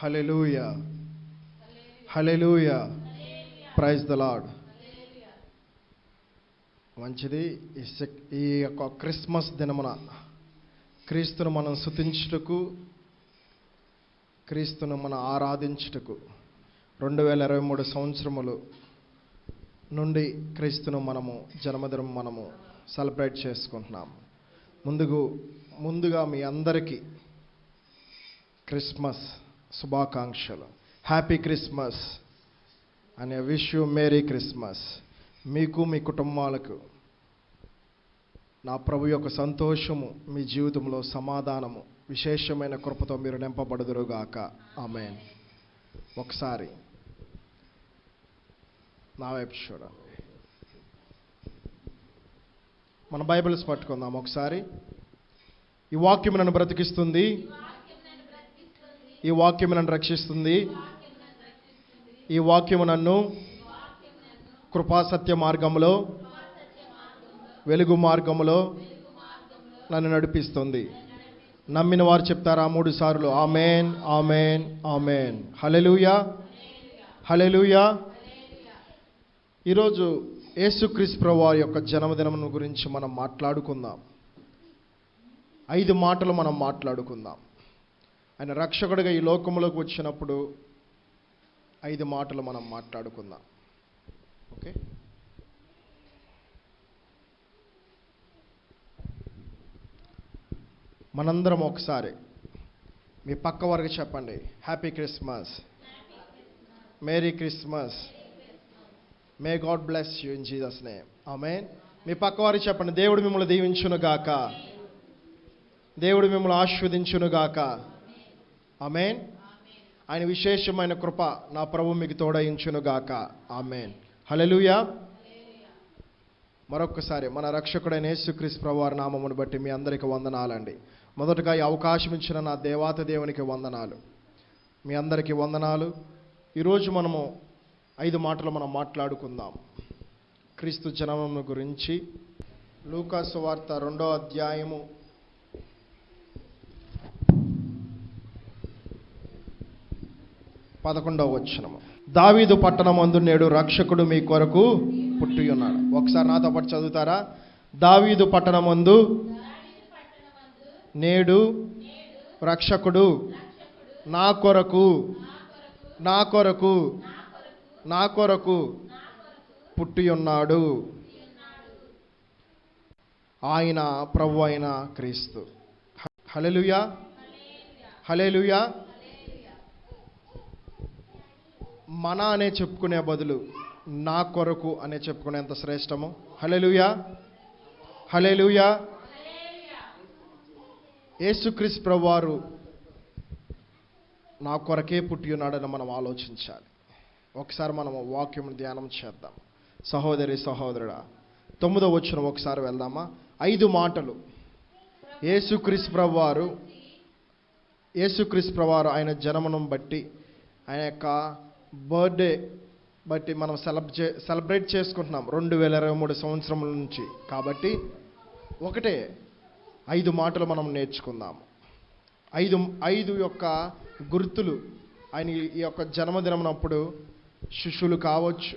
Hallelujah, hallelujah, praise the Lord. మంచిది. ఈ యొక్క క్రిస్మస్ దినమున క్రీస్తును మనం స్తుతించుటకు, క్రీస్తును మనం ఆరాధించుటకు 2023 సంవత్సరములు నుండి క్రీస్తును మనము జన్మదినం మనము సెలబ్రేట్ చేసుకుంటున్నాము. ముందుగా మీ అందరికీ క్రిస్మస్ శుభాకాంక్షలు. Happy Christmas and wish you merry Christmas. మీకు మీ కుటుంబాలకు నా ప్రభు యొక్క సంతోషము, మీ జీవితంలో సమాధానము, విశేషమైన కృపతో మీరు నింపబడుదురుగాక. ఆమేన్. ఒకసారి నా వైపు చూడండి. మన బైబిల్స్ పట్టుకుందాం ఒకసారి. ఈ వాక్యం నన్ను బ్రతికిస్తుంది, ఈ వాక్యం నన్ను రక్షిస్తుంది, ఈ వాక్యం నన్ను కృపాసత్య మార్గములో, వెలుగు మార్గములో నన్ను నడిపిస్తుంది. నమ్మిన వారు చెప్తారా 3 సార్లు? ఆమేన్, ఆమేన్, ఆమేన్. హల్లెలూయా, హల్లెలూయా. ఈరోజు యేసుక్రీస్తు ప్రభువారి యొక్క జన్మదినం గురించి మనం మాట్లాడుకుందాం. 5 మాటలు మనం మాట్లాడుకుందాం. ఆయన రక్షకుడిగా ఈ లోకంలోకి వచ్చినప్పుడు 5 మాటలు మనం మాట్లాడుకుందాం. ఓకే. మనందరం ఒకసారి మీ పక్క వారికి చెప్పండి, happy Christmas, merry Christmas, may God bless you in Jesus name. Amen. మీ పక్క వారికి చెప్పండి, దేవుడు మిమ్మల్ని దీవించును గాక, దేవుడు మిమ్మల్ని ఆశీర్వదించును గాక. ఆమేన్. ఆయన విశేషమైన కృప నా ప్రభు మీకు తోడయించును గాక. ఆమేన్. హల్లెలూయా. మరొకసారి మన రక్షకుడైన యేసుక్రీస్తు ప్రభువారి నామమును బట్టి మీ అందరికీ వందనాలండి. మొదటగా ఈ అవకాశం ఇచ్చిన నా దేవాతి దేవునికి వందనాలు, మీ అందరికీ వందనాలు. ఈరోజు మనము 5 మాటలు మనం మాట్లాడుకుందాం క్రీస్తు జన్మము గురించి. లూకా సువార్త 2వ అధ్యాయము 11వ వచనము. దావీదు పట్టణమందు నేడు రక్షకుడు మీ కొరకు పుట్టి ఉన్నాడు. ఒకసారి నాతో పాటు చదువుతారా? దావీదు పట్టణమందు నేడు రక్షకుడు నా కొరకు, నా కొరకు, నా కొరకు పుట్టి ఉన్నాడు. ఆయన ప్రభు అయిన క్రీస్తు. హల్లెలూయా, హల్లెలూయా. మన అనే చెప్పుకునే బదులు నా కొరకు అనే చెప్పుకునేంత శ్రేష్టము. హల్లెలూయా, హల్లెలూయా. యేసుక్రీస్తు ప్రభువారు నా కొరకే పుట్టి ఉన్నాడని మనం ఆలోచించాలి. ఒకసారి మనం వాక్యం ధ్యానం చేద్దాం. సహోదరి సహోదరుడా, 9వ వచనం ఒకసారి వెళ్దామా? 5 మాటలు యేసుక్రీస్తు ప్రభువారు ఆయన జన్మను బట్టి, ఆయన యొక్క బర్త్డే బట్టి మనం సెలబ్రేట్ చేసుకుంటున్నాం 2023 సంవత్సరం నుంచి. కాబట్టి ఒకటే 5 మాటలు మనం నేర్చుకుందాము. 5 యొక్క గుర్తులు. ఆయన ఈ యొక్క జన్మదినమునప్పుడు శిష్యులు కావచ్చు,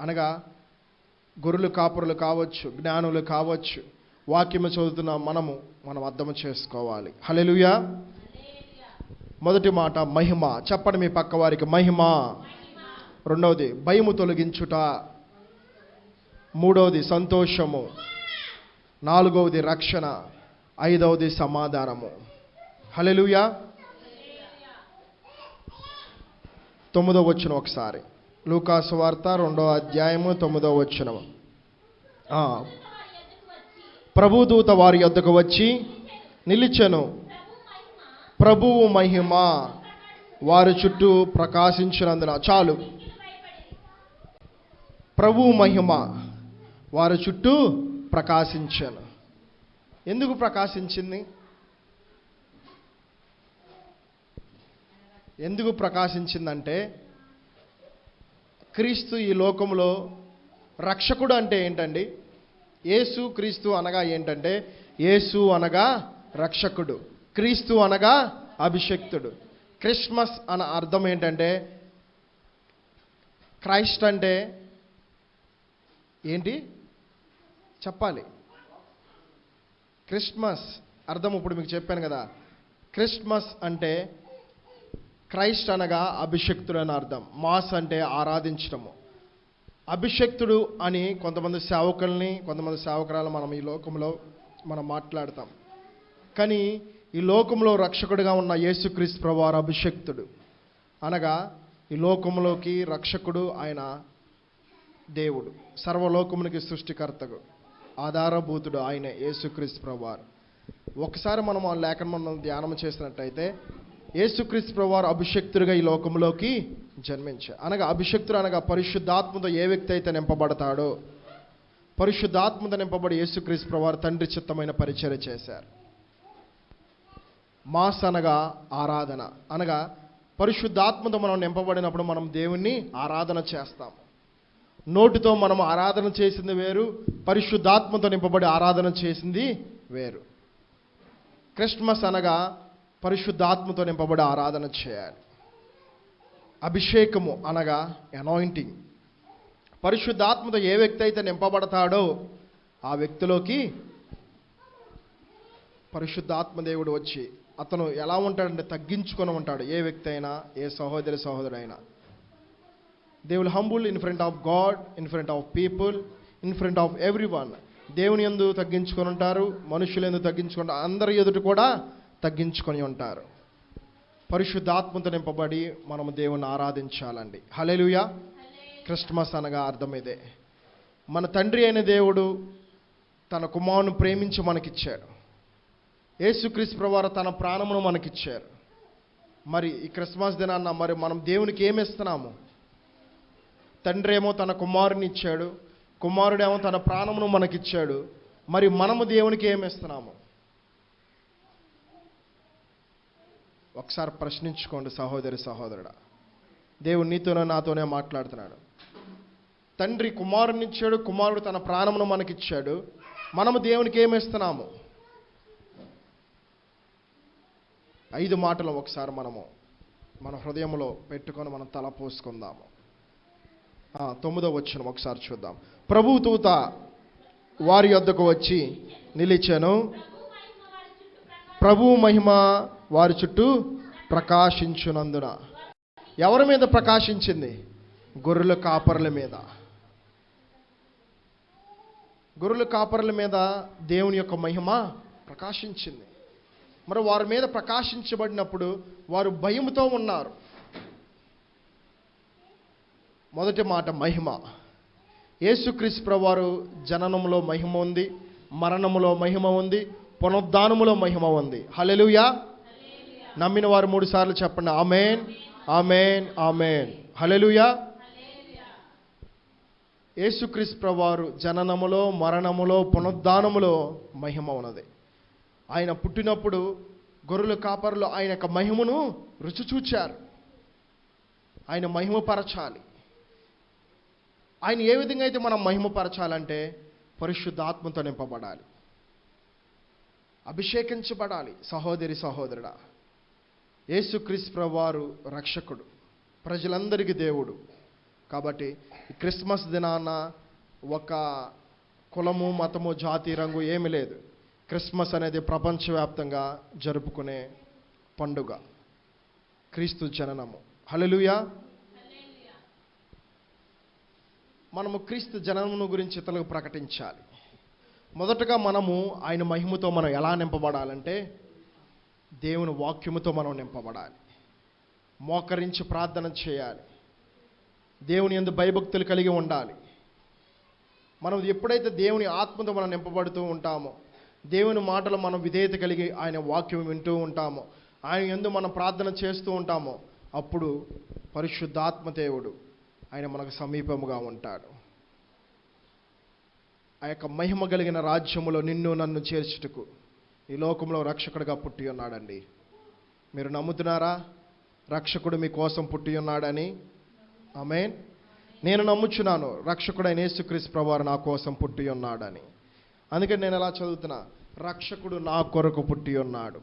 అనగా గొర్రెలు కాపురులు కావచ్చు, జ్ఞానులు కావచ్చు, వాక్యము చదువుతున్న మనం అర్థం చేసుకోవాలి. హల్లెలూయా. మొదటి మాట మహిమ. చెప్పండి మీ పక్క వారికి, మహిమ. 2వది భయము తొలగించుట. 3వది సంతోషము. 4వది రక్షణ. 5వది సమాధానము. హల్లెలూయా. 9వ వచనం ఒకసారి. లూకా సువార్త 2వ అధ్యాయము 9వ వచనం. ప్రభు దూత వారి యొద్దకు వచ్చి నిలిచెను, ప్రభువు మహిమ వారి చుట్టూ ప్రకాశించినందున. చాలు. ప్రభువు మహిమ వారి చుట్టూ ప్రకాశించాను. ఎందుకు ప్రకాశించింది? ఎందుకు ప్రకాశించిందంటే, క్రీస్తు ఈ లోకంలో రక్షకుడు అంటే ఏంటండి? యేసు క్రీస్తు అనగా ఏంటంటే, యేసు అనగా రక్షకుడు, క్రీస్తు అనగా అభిషక్తుడు. క్రిస్మస్ అన్న అర్థం ఏంటంటే, క్రైస్ట్ అంటే ఏంటి చెప్పాలి. క్రిస్మస్ అర్థం ఇప్పుడు మీకు చెప్పాను కదా. క్రిస్మస్ అంటే క్రైస్ట్ అనగా అభిషక్తుడు అని అర్థం. మాస్ అంటే ఆరాధించడము. అభిషక్తుడు అని కొంతమంది సేవకుల్ని, కొంతమంది సేవకురాలు మనం ఈ లోకంలో మనం మాట్లాడతాం. కానీ ఈ లోకంలో రక్షకుడిగా ఉన్న యేసుక్రీస్తు ప్రభువారు అభిషక్తుడు. అనగా ఈ లోకంలోకి రక్షకుడు, ఆయన దేవుడు, సర్వలోకమునికి సృష్టికర్తకు ఆధారభూతుడు ఆయనే యేసుక్రీస్తు ప్రభువారు. ఒకసారి మనం ఆ లేఖను మనం ధ్యానం చేసినట్టయితే, యేసుక్రీస్తు ప్రభువారు అభిషక్తుడిగా ఈ లోకంలోకి జన్మించారు. అనగా అభిషక్తుడు అనగా పరిశుద్ధాత్మతో ఏ వ్యక్తి అయితే నింపబడతాడో, పరిశుద్ధాత్మతో నింపబడి యేసుక్రీస్తు ప్రభువారు తండ్రి చిత్తమైన పరిచర్య చేశారు. మాస్ అనగా ఆరాధన. అనగా పరిశుద్ధాత్మతో మనం నింపబడినప్పుడు మనం దేవుణ్ణి ఆరాధన చేస్తాం. నోటితో మనం ఆరాధన చేసింది వేరు, పరిశుద్ధాత్మతో నింపబడి ఆరాధన చేసింది వేరు. క్రిస్మస్ అనగా పరిశుద్ధాత్మతో నింపబడి ఆరాధన చేయాలి. అభిషేకము అనగా అనాయింటింగ్. పరిశుద్ధాత్మతో ఏ వ్యక్తి అయితే నింపబడతాడో ఆ వ్యక్తిలోకి పరిశుద్ధాత్మ దేవుడు వచ్చి, అతను ఎలా ఉంటాడంటే తగ్గించుకొని ఉంటాడు. ఏ వ్యక్తి అయినా, ఏ సహోదరుడైనా, they will humble in front of God, in front of people, in front of everyone. దేవుని యందు తగ్గించుకొని ఉంటారు, మనుషులు యందు తగ్గించుకుంటారు, అందరి ఎదుట కూడా తగ్గించుకొని ఉంటారు. పరిశుద్ధాత్మతో నింపబడి మనము దేవుని ఆరాధించాలండి. హల్లెలూయా. క్రిస్మస్ అనగా అర్థం ఇదే. మన తండ్రి అయిన దేవుడు తన కుమారుని ప్రేమించి మనకిచ్చాడు. యేసుక్రీస్తు ప్రభువారు తన ప్రాణమును మనకిచ్చారు. మరి ఈ క్రిస్మస్ దినాన్న మరి మనం దేవునికి ఏమి ఇస్తున్నాము? తండ్రి ఏమో తన కుమారుని ఇచ్చాడు, కుమారుడేమో తన ప్రాణమును మనకిచ్చాడు. మరి మనము దేవునికి ఏమి ఇస్తున్నాము? ఒకసారి ప్రశ్నించుకోండి సహోదరి సహోదరుడా. దేవుడు నీతోనే నాతోనే మాట్లాడుతున్నాడు. తండ్రి కుమారుని ఇచ్చాడు, కుమారుడు తన ప్రాణమును మనకిచ్చాడు. మనము దేవునికి ఏమి ఇస్తున్నాము? 5 మాటలు ఒకసారి మనము మన హృదయంలో పెట్టుకొని మనం తల పోసుకుందాము. 9వ వచనం ఒకసారి చూద్దాం. ప్రభువు దూత వారి యొద్దకు వచ్చి నిలిచెను, ప్రభువు మహిమ వారి చుట్టూ ప్రకాశించునందున. ఎవరి మీద ప్రకాశించింది? గొర్రెల కాపరుల మీద. గొర్రెల కాపరుల మీద దేవుని యొక్క మహిమ ప్రకాశించింది. మరి వారి మీద ప్రకాశించబడినప్పుడు వారు భయముతో ఉన్నారు. మొదటి మాట మహిమ. యేసుక్రీస్తు ప్రభువారు జననములో మహిమ ఉంది, మరణములో మహిమ ఉంది, పునరుద్ధానములో మహిమ ఉంది. హల్లెలూయా. నమ్మిన వారు 3 సార్లు చెప్పండి, ఆమేన్, ఆమేన్, ఆమేన్. హల్లెలూయా. యేసుక్రీస్తు ప్రభువారు జననములో, మరణములో, పునరుద్ధానములో మహిమ ఉన్నది. ఆయన పుట్టినప్పుడు గొర్రెల కాపరులు ఆయన యొక్క మహిమను రుచి చూచారు. ఆయన మహిమపరచాలి. ఆయన ఏ విధంగా అయితే మనం మహిమపరచాలంటే పరిశుద్ధాత్మతో నింపబడాలి, అభిషేకించబడాలి. సహోదరి సహోదరుడా, యేసుక్రీస్తు ప్రభువారు రక్షకుడు, ప్రజలందరికీ దేవుడు. కాబట్టి ఈ క్రిస్మస్ దినాన ఒక కులము, మతము, జాతి, రంగు ఏమీ లేదు. క్రిస్మస్ అనేది ప్రపంచవ్యాప్తంగా జరుపుకునే పండుగ, క్రీస్తు జననము. హల్లెలూయా. మనము క్రీస్తు జననమును గురించి ఇతరులకు ప్రకటించాలి. మొదటగా మనము ఆయన మహిమతో మనం ఎలా నింపబడాలంటే దేవుని వాక్యముతో మనం నింపబడాలి. మోకరించి ప్రార్థన చేయాలి. దేవుని యందు భయభక్తులు కలిగి ఉండాలి. మనం ఎప్పుడైతే దేవుని ఆత్మతో మనం నింపబడుతూ ఉంటామో, దేవుని మాటలు మనం విధేయత కలిగి ఆయన వాక్యం వింటూ ఉంటామో, ఆయన యందు మనం ప్రార్థన చేస్తూ ఉంటామో, అప్పుడు పరిశుద్ధాత్మ దేవుడు ఆయన మనకు సమీపముగా ఉంటాడు. ఆ యొక్క మహిమ కలిగిన రాజ్యములో నిన్ను నన్ను చేర్చుటకు ఈ లోకంలో రక్షకుడిగా పుట్టి ఉన్నాడండి. మీరు నమ్ముతున్నారా? రక్షకుడు మీ కోసం పుట్టి ఉన్నాడని. ఆమేన్. నేను నమ్ముచున్నాను రక్షకుడైన యేసుక్రీస్తు ప్రభువారు నా కోసం పుట్టి ఉన్నాడని. అందుకని నేను ఎలా చదువుతున్నా, రక్షకుడు నా కొరకు పుట్టి ఉన్నాడు.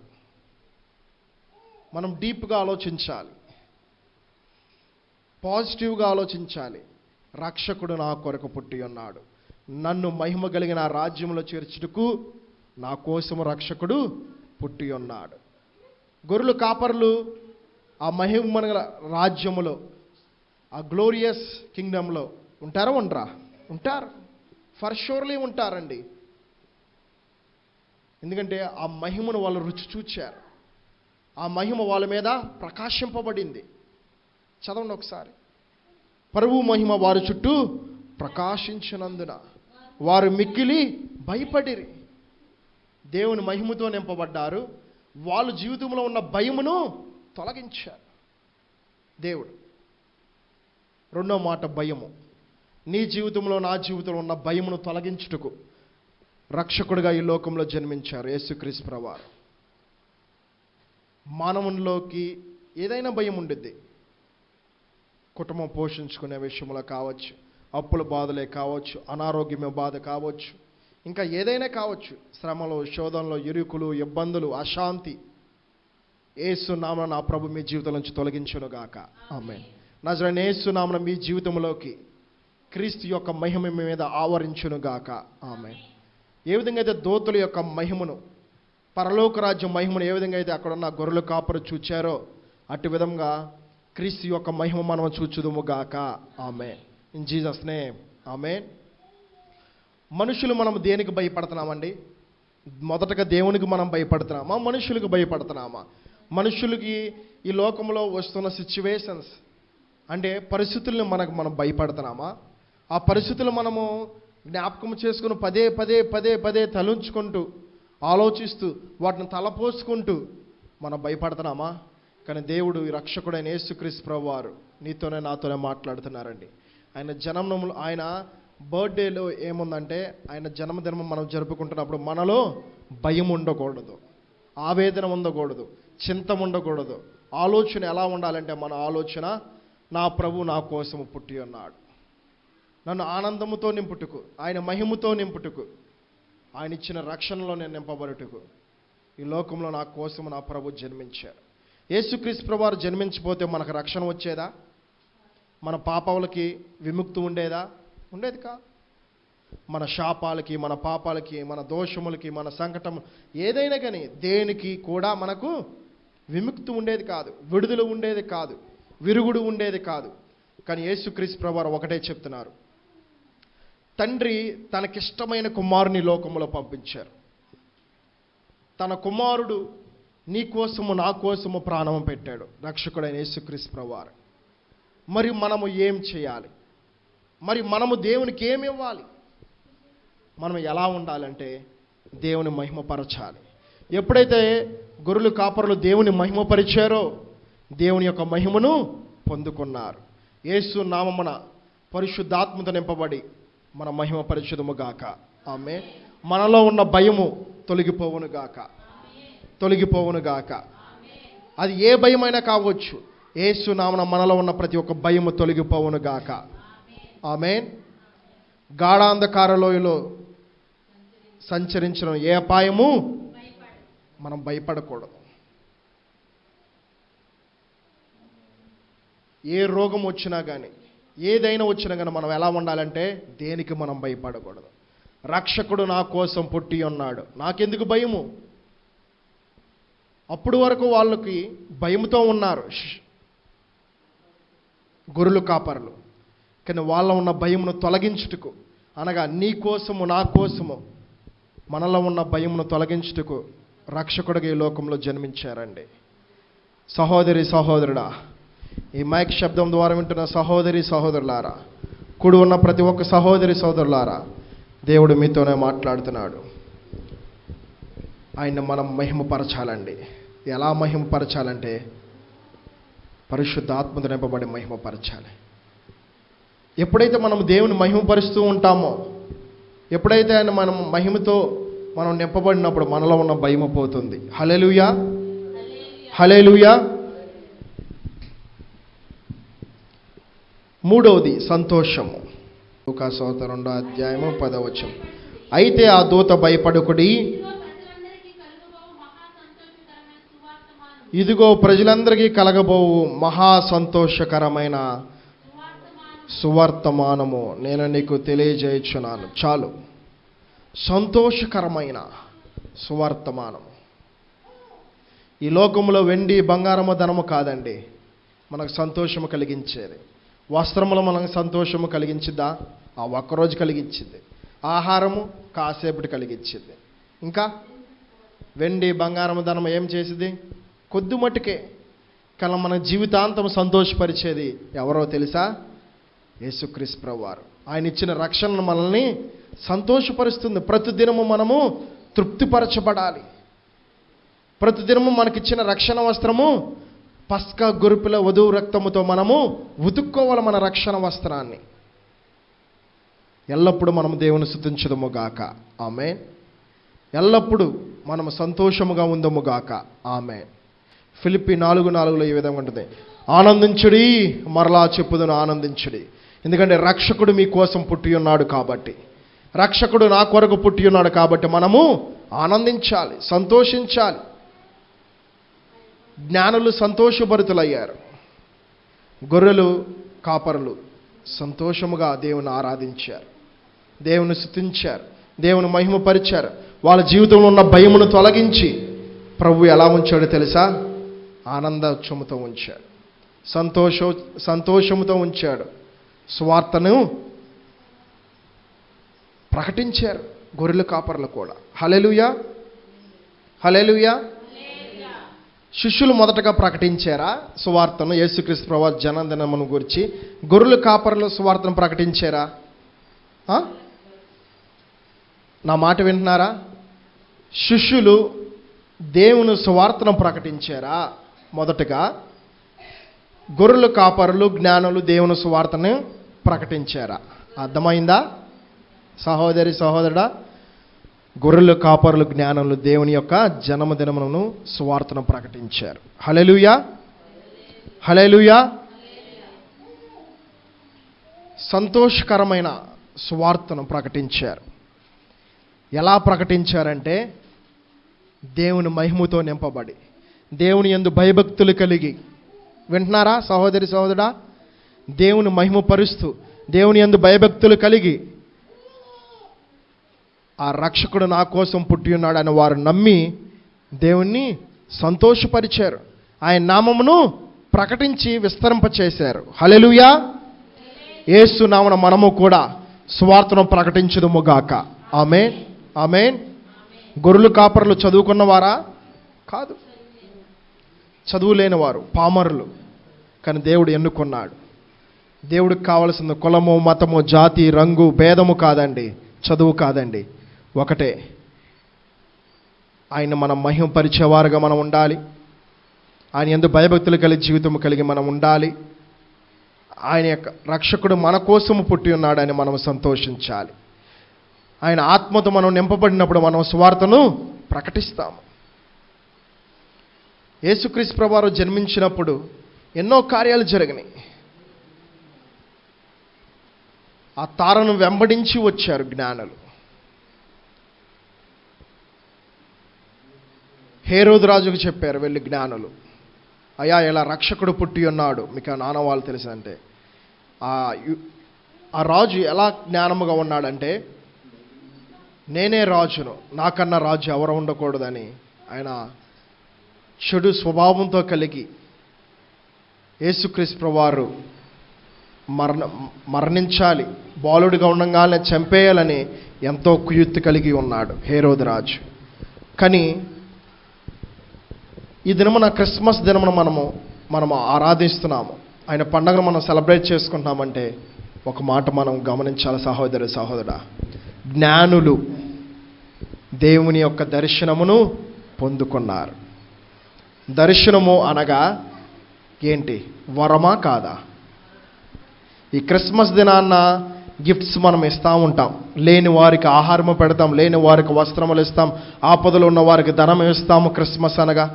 మనం డీప్గా ఆలోచించాలి, పాజిటివ్గా ఆలోచించాలి. రక్షకుడు నా కొరకు పుట్టి ఉన్నాడు, నన్ను మహిమ కలిగిన ఆ రాజ్యంలో చేర్చుటకు నా కోసము రక్షకుడు పుట్టి ఉన్నాడు. గొర్రెలు కాపర్లు ఆ మహిమ రాజ్యములో, ఆ గ్లోరియస్ కింగ్డంలో ఉంటారా? ఉండరా? ఉంటారు. ఫర్ షూర్లీ ఉంటారండి. ఎందుకంటే ఆ మహిమను వాళ్ళు రుచి చూచారు. ఆ మహిమ వాళ్ళ మీద ప్రకాశింపబడింది. చదవండి ఒకసారి. ప్రభువు మహిమ వారి చుట్టూ ప్రకాశించినందున వారు మిక్కిలి భయపడిరి. దేవుని మహిమతో నింపబడ్డారు. వాళ్ళ జీవితంలో ఉన్న భయమును తొలగించారు దేవుడు. రెండో మాట భయము. నీ జీవితంలో, నా జీవితంలో ఉన్న భయమును తొలగించుటకు రక్షకుడిగా ఈ లోకంలో జన్మించారు యేసుక్రీస్తు ప్రభువారు. మానవునిలోకి ఏదైనా భయం ఉండిద్ది. కుటుంబం పోషించుకునే విషయంలో కావచ్చు, అప్పుల బాధలే కావచ్చు, అనారోగ్యమే బాధ కావచ్చు, ఇంకా ఏదైనా కావచ్చు, శ్రమలు, శోధనలు, ఇరుకులు, ఇబ్బందులు, అశాంతి. యేసు నామమున నా ప్రభు మీ జీవితం నుంచి తొలగించును గాక. ఆమేన్. నజరేయుడైన యేసు నామమున మీ జీవితంలోకి క్రీస్తు యొక్క మహిమ మీ మీద ఆవరించును గాక. ఆమేన్. ఏ విధంగా అయితే దూతల యొక్క మహిమను, పరలోక రాజ్యం మహిమను ఏ విధంగా అయితే అక్కడున్న గొర్రెల కాపరు చూచారో, అటు విధంగా క్రీస్తు యొక్క మహిమ మనం చూచుదుము గాక. Amen. In Jesus name. Amen. మనుషులు మనం దేనికి భయపడుతున్నామండి? మొదటగా దేవునికి మనం భయపడుతున్నామా, మనుషులకు భయపడుతున్నామా? మనుషులకి ఈ లోకంలో వస్తున్న సిచ్యువేషన్స్ అంటే పరిస్థితుల్ని మనం భయపడుతున్నామా? ఆ పరిస్థితులు మనము జ్ఞాపకం చేసుకుని పదే పదే పదే పదే తలుంచుకుంటూ, ఆలోచిస్తూ, వాటిని తలపోసుకుంటూ మనం భయపడుతున్నామా? కానీ దేవుడు, ఈ రక్షకుడైన యేసుక్రీస్తు ప్రభువారు నీతోనే నాతోనే మాట్లాడుతున్నారండి. ఆయన జన్మదినంలో, ఆయన బర్త్డేలో ఏముందంటే, ఆయన జన్మదినం మనం జరుపుకుంటున్నప్పుడు మనలో భయం ఉండకూడదు, ఆవేదన ఉండకూడదు, చింత ఉండకూడదు. ఆలోచన ఎలా ఉండాలంటే, మన ఆలోచన నా ప్రభు నా కోసము పుట్టి ఉన్నాడు, నన్ను ఆనందముతో నింపుటకు, ఆయన మహిమతో నింపుటకు, ఆయన ఇచ్చిన రక్షణలో నేను నింపబడుటకు ఈ లోకంలో నా కోసము నా ప్రభు జన్మించారు. యేసుక్రీస్తు ప్రభువారు జన్మించిపోతే మనకు రక్షణ వచ్చేదా? మన పాపాలకి విముక్తి ఉండేదా? ఉండేది కాదు. మన శాపాలకి, మన పాపాలకి, మన దోషములకి, మన సంకటం ఏదైనా కానీ దేనికి కూడా మనకు విముక్తి ఉండేది కాదు, విడుదల ఉండేది కాదు, విరుగుడు ఉండేది కాదు. కానీ యేసుక్రీస్తు ప్రభువారు ఒకటే చెప్తున్నారు, తండ్రి తనకిష్టమైన కుమారుని లోకములో పంపించారు. తన కుమారుడు నీ కోసము నా కోసము ప్రాణం పెట్టాడు, రక్షకుడైన యేసుక్రీస్తు ప్రభువారు. మరి మనము ఏం చేయాలి? మరి మనము దేవునికి ఏమి ఇవ్వాలి? మనం ఎలా ఉండాలంటే దేవుని మహిమపరచాలి. ఎప్పుడైతే గొర్రెలు కాపరులు దేవుని మహిమపరిచారో దేవుని యొక్క మహిమను పొందుకున్నారు. యేసు నామమున పరిశుద్ధాత్మతో నింపబడి మన మహిమపరచుదుము గాక. ఆమేన్. మనలో ఉన్న భయము తొలగిపోవును గాక, తొలగిపోవును గాక. అది ఏ భయమైనా కావచ్చు. యేసు నామమున మనలో ఉన్న ప్రతి ఒక్క భయము తొలగిపోవును గాక. ఆమేన్. గాఢాంధకార లోయలో సంచరించిన ఏ అపాయము మనం భయపడకూడదు. ఏ రోగం వచ్చినా కానీ, ఏదైనా వచ్చినా కానీ మనం ఎలా ఉండాలంటే దేనికి మనం భయపడకూడదు. రక్షకుడు నా కోసం పుట్టి ఉన్నాడు, నాకెందుకు భయము? అప్పుడు వరకు వాళ్ళకి భయముతో ఉన్నారు గొర్రెలు కాపరులు. కానీ వాళ్ళ ఉన్న భయమును తొలగించుటకు, అనగా నీ కోసము నా కోసము మనలో ఉన్న భయమును తొలగించుటకు రక్షకుడిగా ఈ లోకంలో జన్మించారండి. సహోదరి సహోదరుడా, ఈ మైక్ శబ్దం ద్వారా వింటున్న సహోదరి సహోదరులారా, కూడి ఉన్న ప్రతి ఒక్క సహోదరి సహోదరులారా, దేవుడు మీతోనే మాట్లాడుతున్నాడు. ఆయన మనం మహిమపరచాలండి. ఎలా మహిమపరచాలంటే పరిశుద్ధ ఆత్మతో నింపబడి మహిమపరచాలి. ఎప్పుడైతే మనం దేవుని మహిమపరుస్తూ ఉంటామో, ఎప్పుడైతే ఆయన మనం మహిమతో మనం నింపబడినప్పుడు మనలో ఉన్న భయం పోతుంది. హల్లెలూయా, హల్లెలూయా. మూడవది సంతోషము. లూకాసు 2వ అధ్యాయము 10వ వచనం. అయితే ఆ దూత భయపడకుడి, ఇదిగో ప్రజలందరికీ కలగబోవు మహా సంతోషకరమైన సువర్తమానము నేను నీకు తెలియజేయుచున్నాను. చాలు. సంతోషకరమైన సువర్తమానము. ఈ లోకంలో వెండి బంగారము ధనము కాదండి మనకు సంతోషము కలిగించేది. వస్త్రములు మనకు సంతోషము కలిగించిద్దా? ఆ ఒక్కరోజు కలిగించింది. ఆహారము కాసేపటి కలిగించింది. ఇంకా వెండి బంగారము ధనము ఏం చేసింది? కొద్ది మట్టుకే. కానీ మన జీవితాంతం సంతోషపరిచేది ఎవరో తెలుసా? యేసుక్రీస్తు ప్రభువారు. ఆయన ఇచ్చిన రక్షణ మనల్ని సంతోషపరుస్తుంది. ప్రతిదినము మనము తృప్తిపరచబడాలి. ప్రతిదినము మనకిచ్చిన రక్షణ వస్త్రము పస్కా గొర్రెపిల్ల వధువు రక్తముతో మనము ఉతుక్కోవాలి మన రక్షణ వస్త్రాన్ని. ఎల్లప్పుడూ మనము దేవుని స్తుతించుదము గాక. ఆమేన్. ఎల్లప్పుడూ మనము సంతోషముగా ఉందము గాక. ఆమేన్. ఫిలిప్పీ 4:4 ఈ విధంగా ఉంటుంది. ఆనందించుడి, మరలా చెప్పుదును ఆనందించుడి. ఎందుకంటే రక్షకుడు మీ కోసం పుట్టి ఉన్నాడు కాబట్టి, రక్షకుడు నా కొరకు పుట్టి ఉన్నాడు కాబట్టి మనము ఆనందించాలి, సంతోషించాలి. జ్ఞానులు సంతోషభరితులయ్యారు. గొర్రెలు కాపరులు సంతోషముగా దేవుని ఆరాధించారు, దేవుని స్తుతించారు, దేవుని మహిమపరిచారు. వాళ్ళ జీవితంలో ఉన్న భయమును తొలగించి ప్రభు ఎలా ఉంచాడో తెలుసా? ఆనందోత్సవముతో ఉంచాడు, సంతోషముతో ఉంచాడు. సువార్తను ప్రకటించారు గొర్రెల కాపర్లు కూడా. హల్లెలూయా, హల్లెలూయా. శిష్యులు మొదటగా ప్రకటించారా సువార్తను? యేసుక్రీస్తు ప్రభువు జన్మదినమును గురించి గొర్రెల కాపర్లు సువార్తను ప్రకటించారా? నా మాట వింటున్నారా? శిష్యులు దేవుని సువార్తను ప్రకటించారా మొదటగా? గొర్రెల కాపరులు జ్ఞానులు దేవుని సువార్తను ప్రకటించారా? అర్థమైందా సహోదరి సహోదరుడా? గొర్రెల కాపరులు జ్ఞానులు దేవుని యొక్క జన్మదినమును సువార్తను ప్రకటించారు. హల్లెలూయా, హల్లెలూయా. సంతోషకరమైన సువార్తను ప్రకటించారు. ఎలా ప్రకటించారంటే దేవుని మహిమతో నింపబడి, దేవుని యందు భయభక్తులు కలిగి. వింటున్నారా సహోదరి సహోదరుడా? దేవుని మహిమపరుస్తూ దేవుని యందు భయభక్తులు కలిగి, ఆ రక్షకుడు నా కోసం పుట్టి ఉన్నాడని వారు నమ్మి దేవుణ్ణి సంతోషపరిచారు. ఆయన నామమును ప్రకటించి విస్తరింపచేశారు. హల్లెలూయా. యేసు నామమున మనము కూడా సువార్తను ప్రకటించుదుము గాక. ఆమేన్, ఆమేన్. గొర్రెలు కాపరులు చదువుకున్నవారా? కాదు, చదువు లేనివారు, పామరులు. కానీ దేవుడు ఎన్నుకున్నాడు. దేవుడికి కావలసిన కులము, మతము, జాతి, రంగు, భేదము కాదండి, చదువు కాదండి. ఒకటే, ఆయన మనం మహిమపరిచేవారుగా మనం ఉండాలి. ఆయన యందు భయభక్తులు కలిగి జీవితం కలిగి మనం ఉండాలి. ఆయన యొక్క రక్షకుడు మన కోసము పుట్టి ఉన్నాడని మనం సంతోషించాలి. ఆయన ఆత్మతో మనం నింపబడినప్పుడు మనం సువార్తను ప్రకటిస్తాము. యేసుక్రీస్తు ప్రభువారు జన్మించినప్పుడు ఎన్నో కార్యాలు జరిగినాయి. ఆ తారను వెంబడించి వచ్చారు జ్ఞానులు. హేరోదు రాజుకు చెప్పారు వెళ్ళి జ్ఞానులు, అయ్యా ఇలా రక్షకుడు పుట్టి ఉన్నాడు, మీకు ఆ నానవాళ్ళు తెలుసు అంటే. ఆ రాజు ఎలా జ్ఞానముగా ఉన్నాడంటే, నేనే రాజును, నాకన్నా రాజు ఎవరు ఉండకూడదని ఆయన చెడు స్వభావంతో కలిగి యేసుక్రీస్తు ప్రభువారు మరణించాలి, బాలుడిగా ఉండగానే చంపేయాలని ఎంతో కుయుక్తి కలిగి ఉన్నాడు హేరోదు రాజు. కానీ ఈ దినమున క్రిస్మస్ దినమున మనము ఆరాధిస్తున్నాము, ఆయన పండుగను మనం సెలబ్రేట్ చేసుకుంటున్నామంటే ఒక మాట మనం గమనించాలి సహోదరి సహోదరుడా. జ్ఞానులు దేవుని యొక్క దర్శనమును పొందుకున్నారు. దర్శనము అనగా ఏంటి? వరమా కాదా? ఈ క్రిస్మస్ దినాన్న గిఫ్ట్స్ మనం ఇస్తూ ఉంటాం. లేని వారికి ఆహారము పెడతాం, లేని వారికి వస్త్రములు ఇస్తాం, ఆపదలు ఉన్న వారికి ధనం ఇస్తాము. క్రిస్మస్ అనగా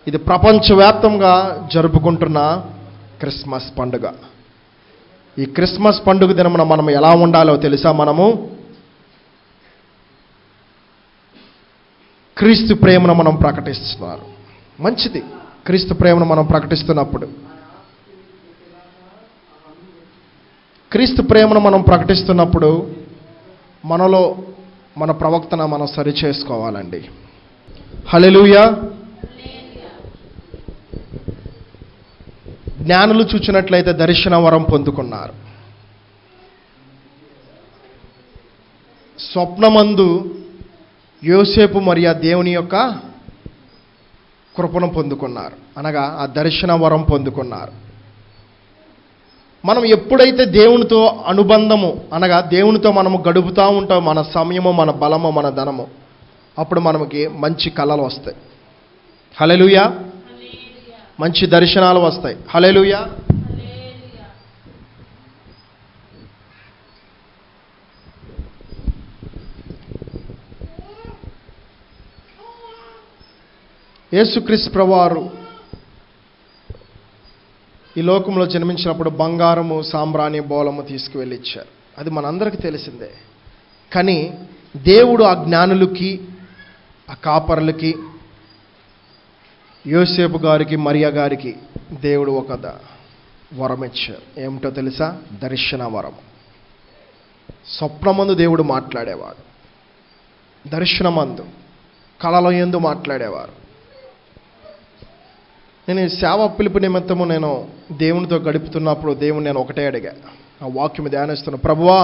ఇది ప్రపంచవ్యాప్తంగా జరుపుకుంటున్న క్రిస్మస్ పండుగ. ఈ క్రిస్మస్ పండుగ దినమున మనం ఎలా ఉండాలో తెలుసా? మనము క్రీస్తు ప్రేమను మనం ప్రకటిస్తున్నారు. మంచిది, క్రీస్తు ప్రేమను మనం ప్రకటిస్తున్నప్పుడు, క్రీస్తు ప్రేమను మనం ప్రకటిస్తున్నప్పుడు మనలో మన ప్రవక్తన మనం సరి చేసుకోవాలండి. హల్లెలూయా. జ్ఞానులు చూచినట్లయితే దర్శన వరం పొందుకున్నారు. స్వప్నమందు యోసేపు మరియు దేవుని యొక్క కృపను పొందుకున్నారు, అనగా ఆ దర్శన వరం పొందుకున్నారు. మనం ఎప్పుడైతే దేవునితో అనుబంధము, అనగా దేవునితో మనము గడుపుతూ ఉంటాం, మన సమయము, మన బలము, మన ధనము, అప్పుడు మనకి మంచి కళలు వస్తాయి. హల్లెలూయా. మంచి దర్శనాలు వస్తాయి. హల్లెలూయా. యేసుక్రీస్తు ప్రభువారు ఈ లోకంలో జన్మించినప్పుడు బంగారము, సాంబ్రాణి, బోలము తీసుకువెళ్ళి ఇచ్చారు. అది మనందరికీ తెలిసిందే. కానీ దేవుడు ఆ జ్ఞానులకి, ఆ కాపర్లకి, యోసేపు గారికి, మరియా గారికి దేవుడు ఒక వరం ఇచ్చారు. ఏమిటో తెలుసా? దర్శన వరం. స్వప్నమందు దేవుడు మాట్లాడేవాడు, దర్శనమందు కళల యందు మాట్లాడేవారు. నేను ఈ సేవ పిలుపు నిమిత్తము నేను దేవునితో గడుపుతున్నప్పుడు దేవుని నేను ఒకటే అడిగా, ఆ వాక్యం ధ్యానిస్తున్న, ప్రభువా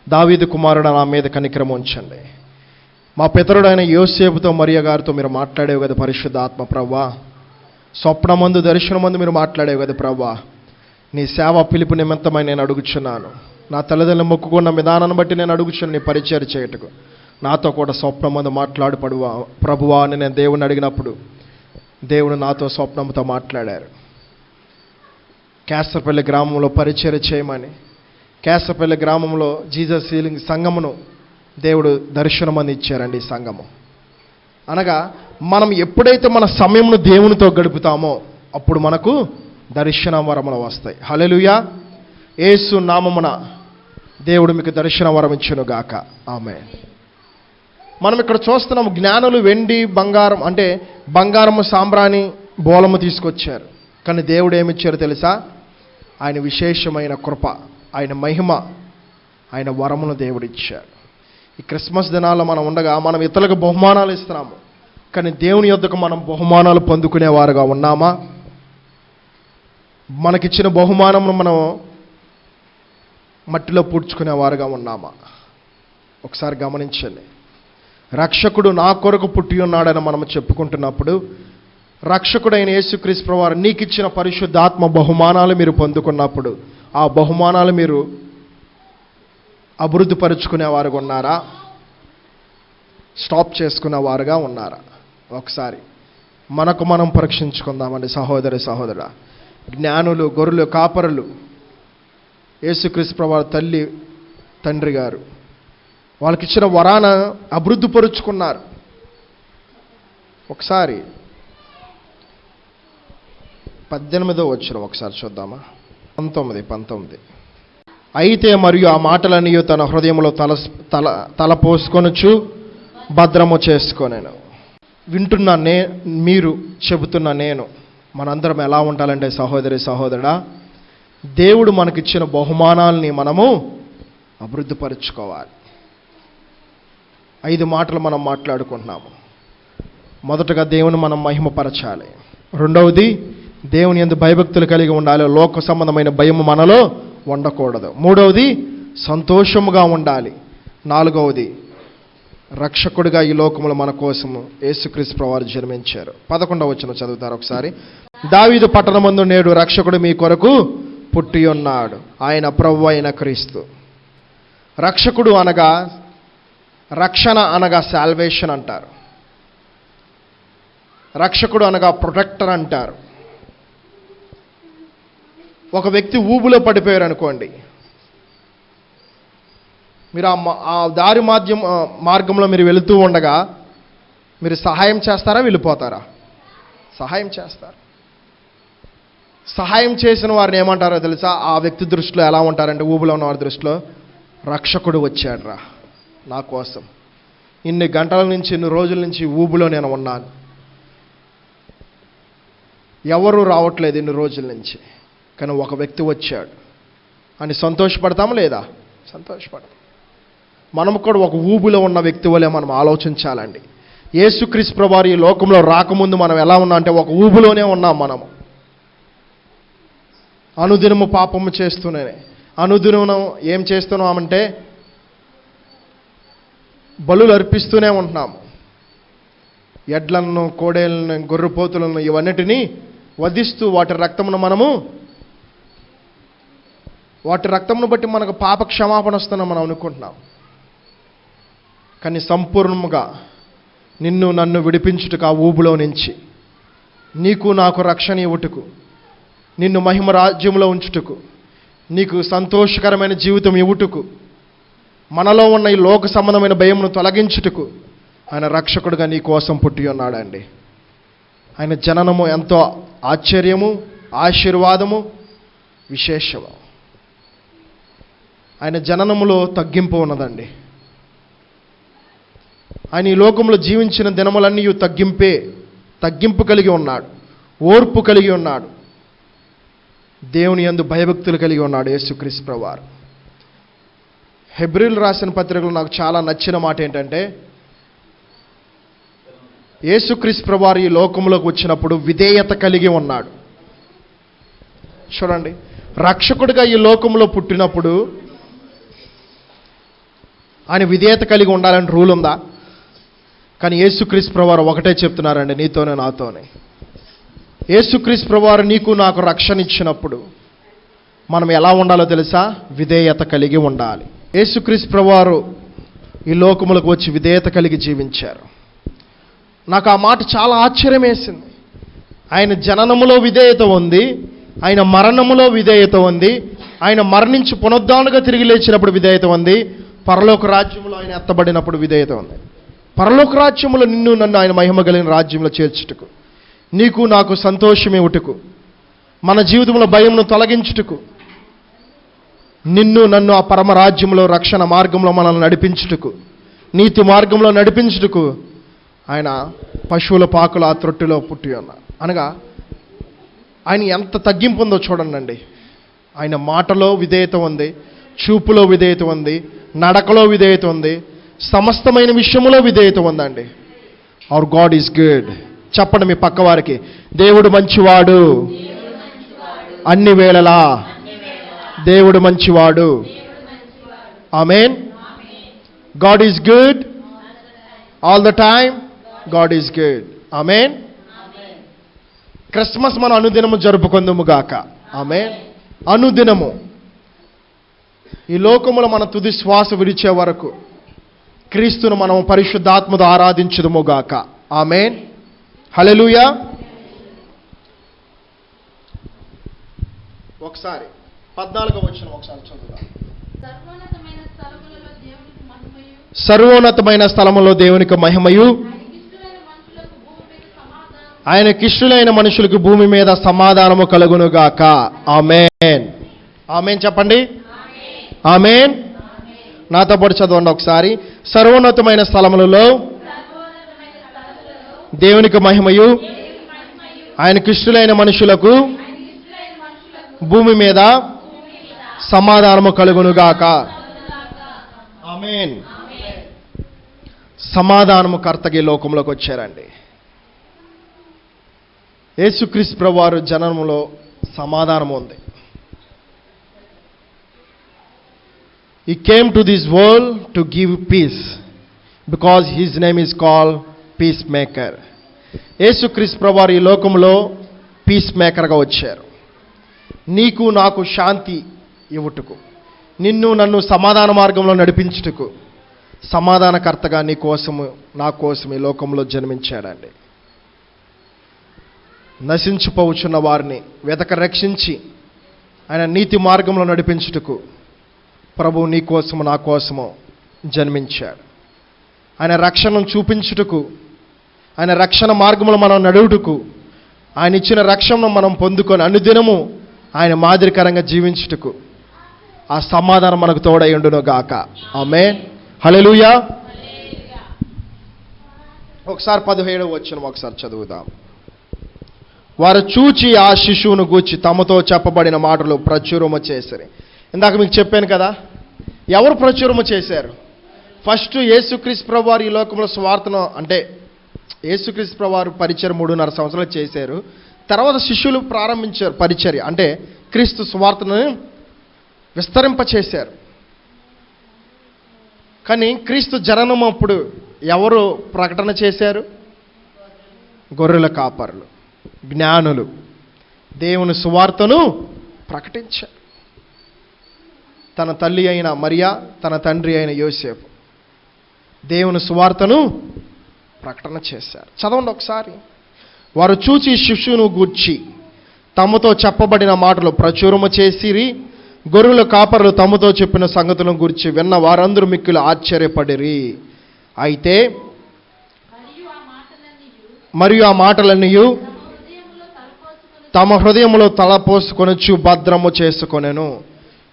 దావీదు కుమారుడు నా మీద కనికరం ఉంచండి. మా పితరుడైన యోసేపుతో మరియా గారితో మీరు మాట్లాడేవి కదా పరిశుద్ధ ఆత్మ ప్రభువా, స్వప్నమందు దర్శనమందు మీరు మాట్లాడేవి కదా ప్రభువా, నీ సేవ పిలుపు నిమిత్తమై నేను అడుగుచున్నాను. నా తల్లిదండ్రులు మొక్కుకున్న విధానాన్ని బట్టి నేను అడుగుచున్నాను, నీ పరిచయం చేయటకు నాతో కూడా స్వప్నమందు మాట్లాడు ప్రభువా అని నేను దేవుని అడిగినప్పుడు దేవుడు నాతో స్వప్నంతో మాట్లాడారు. కేసరపల్లి గ్రామంలో పరిచర్య చేయమని, కేసరపల్లి గ్రామంలో జీసస్ హీలింగ్ సంఘమును దేవుడు దర్శనమని ఇచ్చారండి. ఈ సంఘము అనగా మనం ఎప్పుడైతే మన సమయమును దేవునితో గడుపుతామో అప్పుడు మనకు దర్శన వరములు వస్తాయి. హల్లెలూయా. యేసు నామమున దేవుడు మీకు దర్శన వరం ఇచ్చును గాక. ఆమేన్. మనం ఇక్కడ చూస్తున్నాము, జ్ఞానులు వెండి, బంగారం, అంటే బంగారము, సాంబ్రాణి, బోలము తీసుకొచ్చారు. కానీ దేవుడు ఏమిచ్చారు తెలుసా? ఆయన విశేషమైన కృప, ఆయన మహిమ, ఆయన వరమును దేవుడు ఇచ్చారు. ఈ క్రిస్మస్ దినాల్లో మనం ఉండగా మనం ఇతరులకు బహుమానాలు ఇస్తున్నాము, కానీ దేవుని యొద్దకు మనం బహుమానాలు పొందుకునేవారుగా ఉన్నామా? మనకిచ్చిన బహుమానమును మనం మట్టిలో పూడ్చుకునేవారుగా ఉన్నామా? ఒకసారి గమనించండి. రక్షకుడు నా కొరకు పుట్టి ఉన్నాడని మనం చెప్పుకుంటున్నప్పుడు, రక్షకుడైన యేసుక్రీస్తు ప్రభువారు నీకు ఇచ్చిన పరిశుద్ధాత్మ బహుమానాలు మీరు పొందుకున్నప్పుడు ఆ బహుమానాలు మీరు అభివృద్ధి పరుచుకునేవారుగా ఉన్నారా? స్టాప్ చేసుకునేవారుగా ఉన్నారా? ఒకసారి మనకు మనం పరీక్షించుకుందామండి సహోదరి సహోదరుడా. జ్ఞానులు, గొర్రెలు, కాపరులు, యేసుక్రీస్తు ప్రభువారు తల్లి, తండ్రి గారు వాళ్ళకి ఇచ్చిన వరాన అభివృద్ధి పరుచుకున్నారు. ఒకసారి 18వ వచనం ఒకసారి చూద్దామా? 19 అయితే మరియు ఆ మాటలన్నీ తన హృదయంలో తలపోసుకొనుచు భద్రము చేసుకొనెను. వింటున్నా మీరు చెబుతున్నా నేను, మనందరం ఎలా ఉండాలంటే సహోదరి సహోదరుడా, దేవుడు మనకిచ్చిన బహుమానాల్ని మనము అభివృద్ధి పరుచుకోవాలి. 5 మాటలు మనం మాట్లాడుకుంటున్నాము. మొదటగా దేవుని మనం మహిమపరచాలి. రెండవది దేవుని యందు భయభక్తులు కలిగి ఉండాలి. లోక సంబంధమైన భయం మనలో ఉండకూడదు. మూడవది సంతోషముగా ఉండాలి. నాలుగవది రక్షకుడిగా ఈ లోకములో మన కోసము యేసుక్రీస్తు ప్రభువారు జన్మించారు. 11వ వచనం చదువుతారు ఒకసారి. దావీదు పట్టణమందు నేడు రక్షకుడు మీ కొరకు పుట్టి ఉన్నాడు, ఆయన ప్రభువు అయిన క్రీస్తు. రక్షకుడు అనగా, రక్షణ అనగా సాల్వేషన్ అంటారు. రక్షకుడు అనగా ప్రొటెక్టర్ అంటారు. ఒక వ్యక్తి ఊబులో పడిపోయారు అనుకోండి, మీరు ఆ దారి మార్గంలో మీరు వెళుతూ ఉండగా మీరు సహాయం చేస్తారా, వెళ్ళిపోతారా? సహాయం చేస్తారు. సహాయం చేసిన వారిని ఏమంటారో తెలుసా? ఆ వ్యక్తి దృష్టిలో ఎలా ఉంటారంటే, ఊబులో ఉన్న వారి దృష్టిలో, రక్షకుడు వచ్చాడురా నా కోసం, ఇన్ని గంటల నుంచి, ఇన్ని రోజుల నుంచి ఊబులో నేను ఉన్నాను, ఎవరు రావట్లేదు ఇన్ని రోజుల నుంచి, కానీ ఒక వ్యక్తి వచ్చాడు అని సంతోషపడతాము లేదా? సంతోషపడతాం. మనం కూడా ఒక ఊబిలో ఉన్న వ్యక్తి వలె మనం ఆలోచించాలండి. యేసుక్రీస్తు ప్రభువారు ఈ లోకంలో రాకముందు మనం ఎలా ఉన్నాం అంటే ఒక ఊబిలోనే ఉన్నాం. మనము అనుదినము పాపము చేస్తూనే, అనుదినం ఏం చేస్తున్నామంటే బలులు అర్పిస్తూనే ఉంటున్నాము. ఎడ్లను, కోడేలను, గొర్రెపోతులను ఇవన్నిటినీ వధిస్తూ వాటి రక్తమును బట్టి మనకు పాప క్షమాపణ వస్తుందని మనం అనుకుంటున్నాం. కానీ సంపూర్ణముగా నిన్ను నన్ను విడిపించుటకు ఆ ఊబులో నుంచి, నీకు నాకు రక్షణ ఇవ్వుటకు, నిన్ను మహిమ రాజ్యంలో ఉంచుటకు, నీకు సంతోషకరమైన జీవితం ఇవ్వుటకు, మనలో ఉన్న ఈ లోక సంబంధమైన భయమును తొలగించుటకు ఆయన రక్షకుడుగా నీ కోసం పుట్టి ఉన్నాడండి. ఆయన జననము ఎంతో ఆశ్చర్యము, ఆశీర్వాదము, విశేషము. ఆయన జననములో తగ్గింపు ఉన్నదండి. ఆయన ఈ లోకంలో జీవించిన దినములన్నీ తగ్గింపు కలిగి ఉన్నాడు, ఓర్పు కలిగి ఉన్నాడు, దేవుని యందు భయభక్తులు కలిగి ఉన్నాడు యేసుక్రీస్తు ప్రభువారు. హెబ్రీయులు రాసిన పత్రికలో నాకు చాలా నచ్చిన మాట ఏంటంటే, యేసుక్రీస్తు ప్రభువారు ఈ లోకంలోకి వచ్చినప్పుడు విధేయత కలిగి ఉన్నాడు. చూడండి, రక్షకుడిగా ఈ లోకంలో పుట్టినప్పుడు ఆయన విధేయత కలిగి ఉండాలని రూల్ ఉందా? కానీ యేసుక్రీస్తు ప్రభువారు ఒకటే చెప్తున్నారండి, నీతోనే నాతోనే. యేసుక్రీస్తు ప్రభువారు నీకు నాకు రక్షణ ఇచ్చినప్పుడు మనం ఎలా ఉండాలో తెలుసా? విధేయత కలిగి ఉండాలి. యేసుక్రీస్తు ప్రభువారు ఈ లోకములకు వచ్చి విధేయత కలిగి జీవించారు. నాకు ఆ మాట చాలా ఆశ్చర్యం వేసింది. ఆయన జననములో విధేయత ఉంది, ఆయన మరణములో విధేయత ఉంది, ఆయన మరణించి పునరుద్ధానుగా తిరిగి లేచినప్పుడు విధేయత ఉంది, పరలోక రాజ్యములో ఆయన ఎత్తబడినప్పుడు విధేయత ఉంది. పరలోక రాజ్యములో నిన్ను నన్ను ఆయన మహిమ కలిగిన రాజ్యంలో చేర్చుటకు, నీకు నాకు సంతోషమేవుటకు, మన జీవితంలో భయమును తొలగించుటకు, నిన్ను నన్ను ఆ పరమ రాజ్యంలో రక్షణ మార్గంలో మనల్ని నడిపించుటకు, నీతి మార్గంలో నడిపించుటకు ఆయన పశువుల పాకుల ఆ త్రొట్టిలో పుట్టి ఉన్నారు. అనగా ఆయన ఎంత తగ్గింపు ఉందో చూడండి. ఆయన మాటలో విధేయత ఉంది, చూపులో విధేయత ఉంది, నడకలో విధేయత ఉంది, సమస్తమైన విషయములో విధేయత ఉందండి. Hour God is good. చెప్పండి మీ పక్క వారికి, దేవుడు మంచివాడు, అన్ని వేళలా దేవుడు మంచివాడు. Amen. God is good all the time. God is good. Amen. Christmas మనం అనుదినము జరుపుకుందుము గాక. ఆమేన్. అనుదినము ఈ లోకములో మన తుది శ్వాస విడిచే వరకు క్రీస్తును మనం పరిశుద్ధాత్మతో ఆరాధించుదుము గాక. ఆమేన్. హల్లెలూయా. ఒకసారి 14వ వచనం ఒకసారి చదువుదాం. సర్వోన్నతమైన స్థలములో దేవునికి మహిమయు, ఆయనకిష్టులైన మనుషులకు భూమి మీద సమాధానము కలుగును గాక. ఆమేన్. ఆమేన్ చెప్పండి. ఆమేన్. నాతో పాటు చదవండి ఒకసారి. సర్వోన్నతమైన స్థలములలో దేవునికి మహిమయు, ఆయనకిష్టులైన మనుషులకు భూమి మీద సమాధానము కలుగునుగాక. ఆమేన్. సమాధానము కర్తగా ఈ లోకంలోకి వచ్చారండి. యేసుక్రీస్తు ప్రభువారు జననములో సమాధానం ఉంది. He came to this world to give peace because his name is called Peacemaker. యేసుక్రీస్తు ప్రభువారు ఈ లోకంలో పీస్ మేకర్గా వచ్చారు. నీకు నాకు శాంతి ఇవ్వుటకు, నిన్ను నన్ను సమాధాన మార్గంలో నడిపించుటకు, సమాధానకర్తగా నీ కోసము నా కోసం ఈ లోకంలో జన్మించాడండి. నశించిపోవచ్చున్న వారిని వెతక రక్షించి ఆయన నీతి మార్గంలో నడిపించుటకు ప్రభువు నీ కోసము నా కోసము జన్మించాడు. ఆయన రక్షణను చూపించుటకు, ఆయన రక్షణ మార్గంలో మనం నడువుటకు, ఆయన ఇచ్చిన రక్షణను మనం పొందుకొని అనుదినము ఆయన మాదిరికరంగా జీవించుటకు ఆ సమాధానం మనకు తోడై ఉండును గాక. ఆమేన్. హల్లెలూయా. ఒకసారి 17వ వచనం ఒకసారి చదువుదాం. వారు చూచి ఆ శిశువును గూర్చి తమతో చెప్పబడిన మాటలు ప్రచురము చేసిరి. ఇందాక మీకు చెప్పాను కదా, ఎవరు ప్రచురము చేశారు? ఫస్ట్ యేసుక్రీస్తు ప్రభువారు ఈ లోకంలో స్వార్థను, అంటే యేసుక్రీస్తు ప్రభువారు పరిచయం 3.5 సంవత్సరాలు చేశారు. తర్వాత శిష్యులు ప్రారంభించారు పరిచర్య, అంటే క్రీస్తు స్వార్థను విస్తరింపచేశారు. కానీ క్రీస్తు జననం అప్పుడు ఎవరు ప్రకటన చేశారు? గొర్రెల కాపరులు, జ్ఞానులు దేవుని సువార్తను ప్రకటించారు. తన తల్లి అయిన మరియా, తన తండ్రి అయిన యోసేపు దేవుని సువార్తను ప్రకటన చేశారు. చదవండి ఒకసారి. వారు చూచి శిశువును గూర్చి తమతో చెప్పబడిన మాటలు ప్రచురము చేసిరి. గొర్రెల కాపరులు తమతో చెప్పిన సంగతులను గురించి విన్న వారందరూ మిక్కిలి ఆశ్చర్యపడిరి. అయితే మరియు ఆ మాటలన్నీ తమ హృదయములో తలపోసుకొనొచ్చు భద్రము చేసుకొనెను.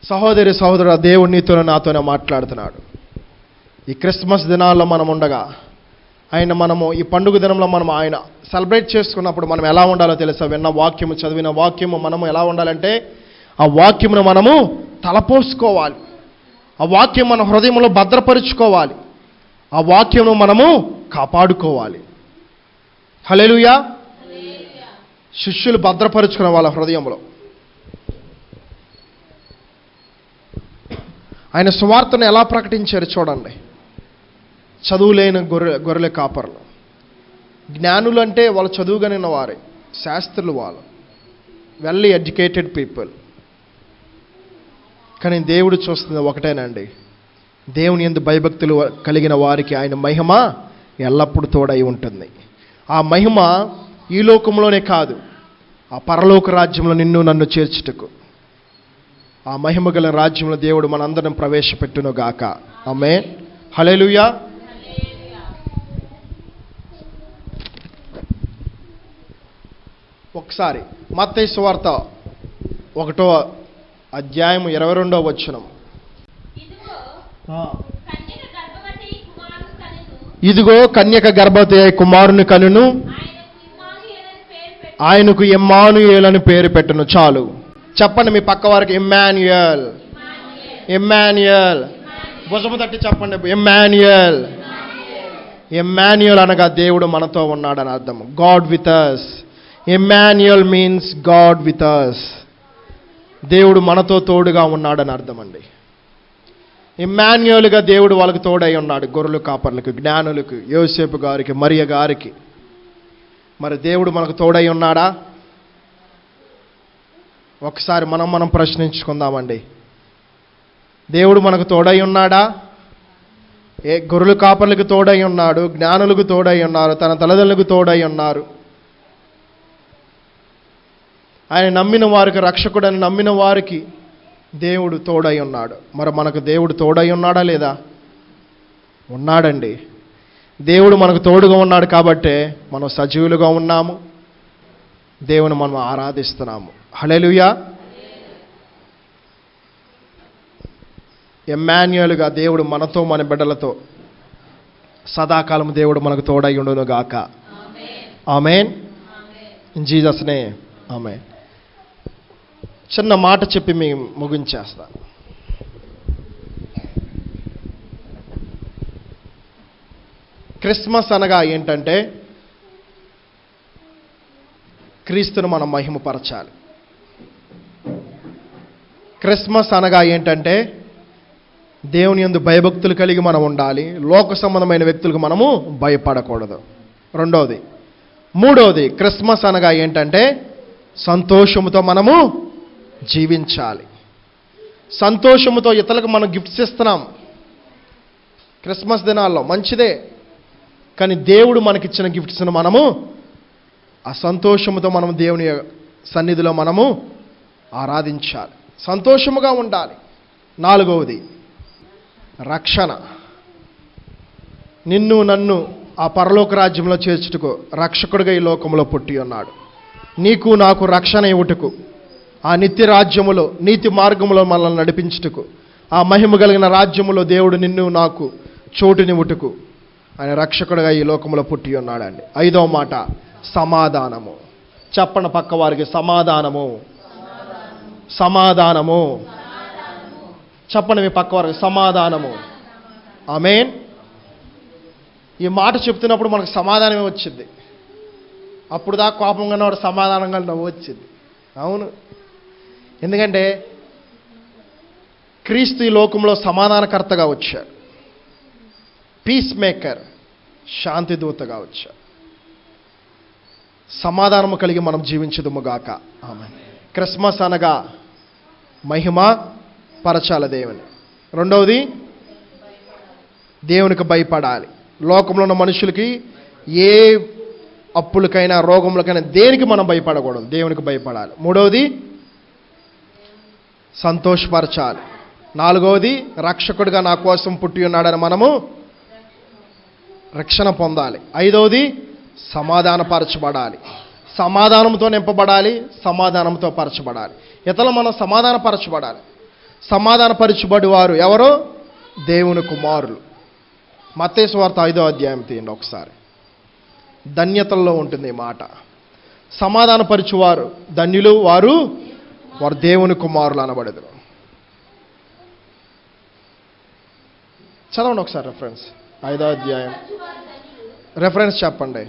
సహోదరి సహోదరుడు, దేవుడు నీతో నాతోనే మాట్లాడుతున్నాడు. ఈ క్రిస్మస్ దినాల్లో మనం ఉండగా మనము ఈ పండుగ దినంలో మనం ఆయన సెలబ్రేట్ చేసుకున్నప్పుడు మనం ఎలా ఉండాలో తెలుసా? విన్న వాక్యము, చదివిన వాక్యము మనము ఎలా ఉండాలంటే ఆ వాక్యమును మనము తలపోసుకోవాలి. ఆ వాక్యం మన హృదయంలో భద్రపరుచుకోవాలి. ఆ వాక్యమును మనము కాపాడుకోవాలి. హల్లెలూయా. శిష్యులు భద్రపరుచుకున్న వాళ్ళ హృదయంలో ఆయన సువార్తను ఎలా ప్రకటించారు చూడండి. చదువులేని గొర్రెల కాపర్లు, జ్ఞానులు అంటే వాళ్ళు చదువుగానిన వారే, శాస్త్రులు, వాళ్ళు వెల్ ఎడ్యుకేటెడ్ పీపుల్. కానీ దేవుడు చూస్తుంది ఒకటేనండి, దేవుని యందు భయభక్తులు కలిగిన వారికి ఆయన మహిమ ఎల్లప్పుడూ తోడై ఉంటుంది. ఆ మహిమ ఈ లోకంలోనే కాదు, ఆ పరలోక రాజ్యంలో నిన్ను నన్ను చేర్చుటకు, ఆ మహిమ గల రాజ్యంలో దేవుడు మనందరం ప్రవేశపెట్టును గాక. ఆమేన్. హల్లెలూయా. ఒకసారి మత్తయి సువార్త 1వ అధ్యాయం 22వ వచనం. ఇదిగో కన్యక గర్భవతి అయి కుమారుని కనును, ఆయనకు ఇమ్మానుయేల్ అని పేరు పెట్టును. చాలు చెప్పండి మీ పక్క వారికి, ఇమ్మానుయేల్. ఇమ్మానుయేల్ భుజము తట్టి చెప్పండి, ఇమ్మానుయేల్. ఇమ్మానుయేల్ అనగా దేవుడు మనతో ఉన్నాడని అర్థం. God with us. Emmanuel means God with us. దేవుడు మనతో తోడుగా ఉన్నాడని అర్థం అండి. ఇమ్మాన్యుయేలుగా దేవుడు వాళ్ళకి తోడై ఉన్నాడు. గొర్రెల కాపర్లకు, జ్ఞానులకు, యోసేపు గారికి, మరియ గారికి. మరి దేవుడు మనకు తోడై ఉన్నాడా? ఒకసారి మనం ప్రశ్నించుకుందామండి. దేవుడు మనకు తోడై ఉన్నాడా? గొర్రెల కాపర్లకు తోడై ఉన్నాడు, జ్ఞానులకు తోడై ఉన్నారు, తన తల్లిదండ్రులకు తోడై ఉన్నారు. ఆయన నమ్మిన వారికి, రక్షకుడని నమ్మిన వారికి దేవుడు తోడై ఉన్నాడు. మరి మనకు దేవుడు తోడై ఉన్నాడా లేదా? ఉన్నాడండి. దేవుడు మనకు తోడుగా ఉన్నాడు కాబట్టే మనం సజీవులుగా ఉన్నాము, దేవుని మనం ఆరాధిస్తున్నాము. హల్లెలూయా. ఇమ్మాన్యుయేలుగా దేవుడు మనతో, మన బిడ్డలతో సదాకాలం దేవుడు మనకు తోడై ఉండును గాక. Amen. In Jesus name. Amen. చిన్న మాట చెప్పి మీ ముగించేస్తా. క్రిస్మస్ అనగా ఏంటంటే క్రీస్తును మనం మహిమపరచాలి. క్రిస్మస్ అనగా ఏంటంటే దేవుని యందు భయభక్తులు కలిగి మనం ఉండాలి. లోక సంబంధమైన వ్యక్తులకు మనము భయపడకూడదు. రెండవది. మూడవది, క్రిస్మస్ అనగా ఏంటంటే సంతోషముతో మనము జీవించాలి. సంతోషముతో ఇతరులకు మనం గిఫ్ట్స్ ఇస్తున్నాం క్రిస్మస్ దినాల్లో, మంచిదే. కానీ దేవుడు మనకిచ్చిన గిఫ్ట్స్ను మనము ఆ సంతోషముతో మనం దేవుని సన్నిధిలో మనము ఆరాధించాలి, సంతోషముగా ఉండాలి. నాలుగవది, రక్షణ. నిన్ను నన్ను ఆ పరలోక రాజ్యంలో చేర్చుటకు రక్షకుడిగా ఈ లోకంలో పుట్టి ఉన్నాడు. నీకు నాకు రక్షణ ఇవ్వటకు, ఆ నిత్య రాజ్యములో నీతి మార్గములో మనల్ని నడిపించుటకు, ఆ మహిమ కలిగిన రాజ్యములో దేవుడు నిన్ను నాకు చోటునివ్వుటకు ఆయన రక్షకుడిగా ఈ లోకంలో పుట్టి ఉన్నాడండి. ఐదవ మాట, సమాధానము. చెప్పండి పక్క వారికి, సమాధానము. సమాధానము. చెప్పండి మీ పక్క వారికి, సమాధానము. ఆమేన్. ఈ మాట చెప్తున్నప్పుడు మనకు సమాధానమే వచ్చింది. అప్పుడు దాకా కోపంగా ఉన్నవాడు సమాధానంగా నవ్వు వచ్చింది. అవును, ఎందుకంటే క్రీస్తు ఈ లోకంలో సమాధానకర్తగా వచ్చాడు. పీస్ మేకర్, శాంతి దూతగా వచ్చాడు. సమాధానము కలిగి మనం జీవించదుముగాక. ఆమేన్. క్రిస్మస్ అనగా మహిమ పరచాల దేవుని. రెండవది, దేవునికి భయపడాలి. లోకంలో ఉన్న మనుషులకి ఏ అప్పులకైనా రోగములకైనా దేనికి మనం భయపడకూడదు, దేవునికి భయపడాలి. మూడవది, సంతోషపరచాలి. నాలుగవది, రక్షకుడిగా నా కోసం పుట్టి ఉన్నాడని మనము రక్షణ పొందాలి. ఐదవది, సమాధానపరచబడాలి. సమాధానంతో నింపబడాలి, సమాధానంతో పరచబడాలి. ఇతరులు మనం సమాధానపరచబడాలి. సమాధానపరచబడి వారు ఎవరో? దేవుని కుమారులు. మత్తయి సువార్త 5వ అధ్యాయం తీయండి ఒకసారి. ధన్యతల్లో ఉంటుంది ఈ మాట. సమాధానపరచువారు ధన్యులు, వారు దేవుని కుమారులు అనబడెదరు. చదవండి ఒకసారి రెఫరెన్స్. 5వ అధ్యాయం రెఫరెన్స్ చెప్పండి.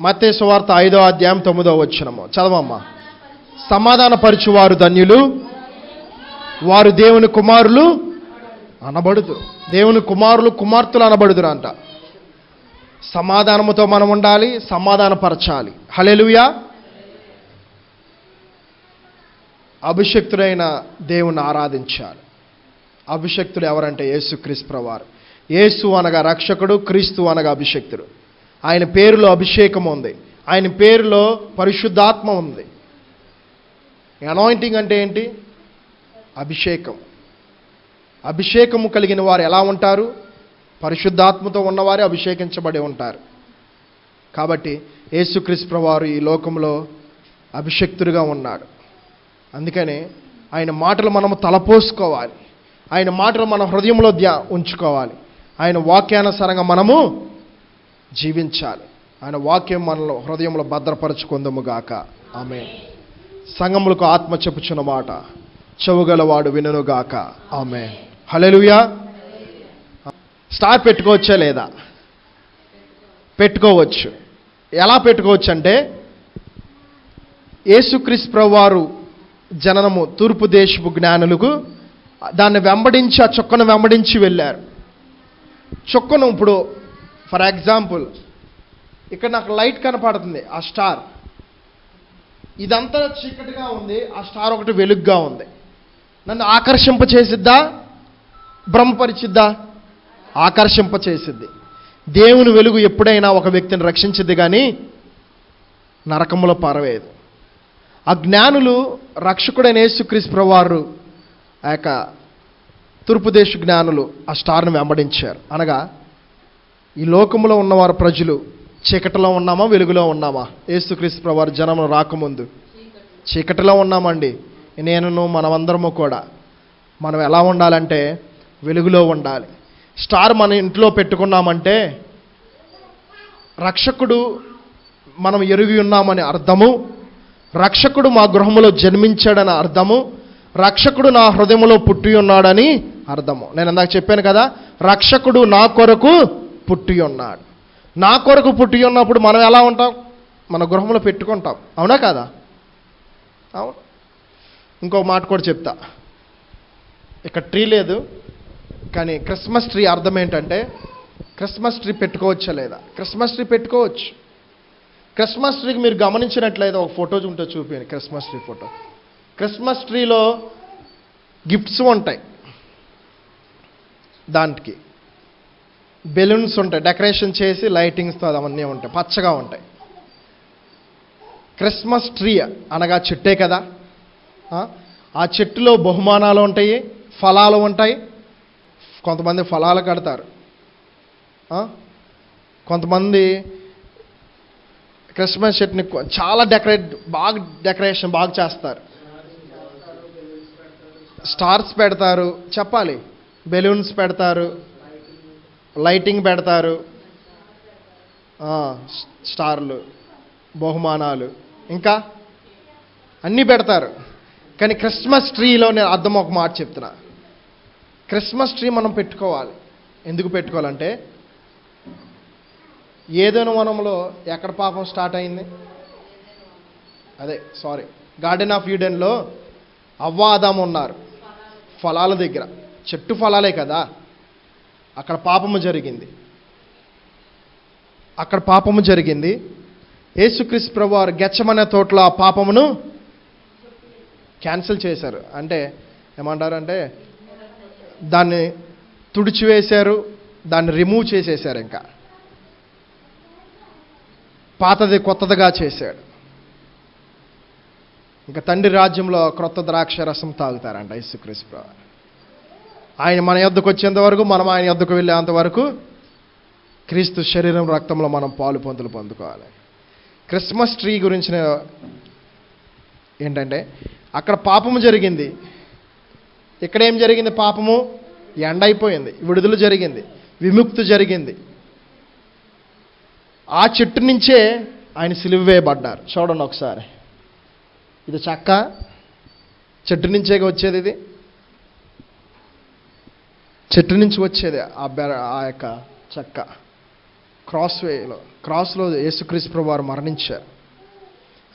మత్తయి సువార్త 5వ అధ్యాయం 9వ వచనము చదవమ్మా. సమాధానపరచువారు ధన్యులు, వారు దేవుని కుమారులు అనబడుదురు. దేవుని కుమారులు, కుమార్తెలు అనబడుదురు అంట. సమాధానముతో మనం ఉండాలి, సమాధానపరచాలి. హల్లెలూయా. అభిషక్తుడైన దేవుణ్ణి ఆరాధించాలి. అభిషక్తుడు ఎవరంటే యేసుక్రీస్తు ప్రభువారు. యేసు అనగా రక్షకుడు, క్రీస్తు అనగా అభిషక్తుడు. ఆయన పేరులో అభిషేకం ఉంది, ఆయన పేరులో పరిశుద్ధాత్మ ఉంది. అనాయింటింగ్ అంటే ఏంటి? అభిషేకం. అభిషేకము కలిగిన వారు ఎలా ఉంటారు? పరిశుద్ధాత్మతో ఉన్నవారే అభిషేకించబడి ఉంటారు. కాబట్టి యేసుక్రీస్తు ప్రభువారు ఈ లోకంలో అభిషక్తుడిగా ఉన్నాడు. అందుకనే ఆయన మాటలు మనము తలపోసుకోవాలి. ఆయన మాటలు మన హృదయంలో ఉంచుకోవాలి. ఆయన వాక్యానుసారంగా మనము జీవించాలి. ఆయన వాక్యం మనలో హృదయంలో భద్రపరచుకుందుముగాక. ఆమేన్. సంఘములకు ఆత్మ చెప్పుచున్న మాట చెవుగలవాడు వినుగాక. ఆమేన్. హల్లెలూయా. స్టార్ పెట్టుకోవచ్చా లేదా? పెట్టుకోవచ్చు. ఎలా పెట్టుకోవచ్చు అంటే, యేసుక్రీస్తు ప్రభువారు జననము తూర్పు దేశపు జ్ఞానులకు దాన్ని వెంబడించి, ఆ చుక్కను వెంబడించి వెళ్ళారు. చుక్కను ఇప్పుడు ఫర్ ఎగ్జాంపుల్ ఇక్కడ నాకు లైట్ కనపడుతుంది, ఆ స్టార్. ఇదంతా చీకటిగా ఉంది, ఆ స్టార్ ఒకటి వెలుగుగా ఉంది. నన్ను ఆకర్షింపచేసిద్దా, భ్రమపరిచిద్దా? ఆకర్షింపచేసిద్ది. దేవుని వెలుగు ఎప్పుడైనా ఒక వ్యక్తిని రక్షించిద్ది కానీ నరకములో పారవేయదు. ఆ జ్ఞానులు రక్షకుడైన యేసుక్రీస్తు ప్రభువారు ఆ యొక్క తూర్పు దేశ జ్ఞానులు ఆ స్టార్ను వెంబడించారు. అనగా ఈ లోకంలో ఉన్నవారు ప్రజలు చీకటిలో ఉన్నామా, వెలుగులో ఉన్నామా? యేసుక్రీస్తు ప్రభువారు జనము రాకముందు చీకటిలో ఉన్నామండి. నేను మనమందరము కూడా మనం ఎలా ఉండాలంటే వెలుగులో ఉండాలి. స్టార్ మన ఇంట్లో పెట్టుకున్నామంటే రక్షకుడు మనం ఎరిగి ఉన్నామని అర్థము, రక్షకుడు మా గృహములో జన్మించాడని అర్థము, రక్షకుడు నా హృదయంలో పుట్టి ఉన్నాడని అర్థము. నేను ఇందాక చెప్పాను కదా, రక్షకుడు నా కొరకు పుట్టి ఉన్నాడు. నా కొరకు పుట్టి ఉన్నప్పుడు మనం ఎలా ఉంటాం? మన గృహంలో పెట్టుకుంటాం. అవునా కదా? అవును. ఇంకో మాట కూడా చెప్తా. ఇక్కడ ట్రీ లేదు కానీ క్రిస్మస్ ట్రీ అర్థం ఏంటంటే, క్రిస్మస్ ట్రీ పెట్టుకోవచ్చా లేదా? క్రిస్మస్ ట్రీ పెట్టుకోవచ్చు. క్రిస్మస్ ట్రీకి మీరు గమనించినట్లయితే ఒక ఫోటో ఉంటే చూపించండి. Christmas tree photo. క్రిస్మస్ ట్రీలో గిఫ్ట్స్ ఉంటాయి, దానికి బెలూన్స్ ఉంటాయి, డెకరేషన్ చేసి లైటింగ్స్తో అవన్నీ ఉంటాయి, పచ్చగా ఉంటాయి. క్రిస్మస్ ట్రీ అనగా చెట్టే కదా. ఆ చెట్టులో బహుమానాలు ఉంటాయి, ఫలాలు ఉంటాయి. కొంతమంది ఫలాలు కడతారు, కొంతమంది క్రిస్మస్ చెట్టుని చాలా డెకరేషన్ బాగా చేస్తారు. స్టార్స్ పెడతారు, చెప్పాలి, బెలూన్స్ పెడతారు, లైటింగ్ పెడతారు, స్టార్లు. బహుమానాలు, ఇంకా అన్నీ పెడతారు. కానీ క్రిస్మస్ ట్రీలో నేను అర్థం ఒక మాట చెప్తున్నా. క్రిస్మస్ ట్రీ మనం పెట్టుకోవాలి. ఎందుకు పెట్టుకోవాలంటే, ఏదైనా వనంలో ఎక్కడ పాపం స్టార్ట్ అయింది? గార్డెన్ ఆఫ్ ఈడెన్లో అవ్వ ఆదాము ఉన్నారు. ఫలాల దగ్గర, చెట్టు ఫలాలే కదా, అక్కడ పాపము జరిగింది. యేసుక్రీస్తు ప్రభువారు గెత్సెమనే తోటలో ఆ పాపమును క్యాన్సిల్ చేశారు. అంటే ఏమంటారంటే, దాన్ని తుడిచివేశారు, దాన్ని రిమూవ్ చేసేశారు. ఇంకా పాతది కొత్తదిగా చేశాడు. ఇంకా తండ్రి రాజ్యంలో క్రొత్త ద్రాక్ష రసం తాగుతారంట యేసుక్రీస్తు ప్రభువారు. ఆయన మన యొద్దకు వచ్చేంత వరకు, మనం ఆయన యొద్దకు వెళ్ళేంత వరకు క్రీస్తు శరీరం రక్తంలో మనం పాలు పొందులు పొందుకోవాలి. క్రిస్మస్ ట్రీ గురించి ఏంటంటే, అక్కడ పాపము జరిగింది, ఇక్కడ ఏం జరిగింది? పాపము ఎండ్ అయిపోయింది, విడుదల జరిగింది, విముక్తి జరిగింది. ఆ చెట్టు నుంచే ఆయన సిలువ వేయబడ్డారు. చూడండి ఒకసారి, ఇది చెక్క, చెట్టు నుంచే వచ్చేది. ఇది చెట్టు నుంచి వచ్చేది ఆ యొక్క చెక్క. క్రాస్లో యేసుక్రీస్తు ప్రభువారు మరణించారు.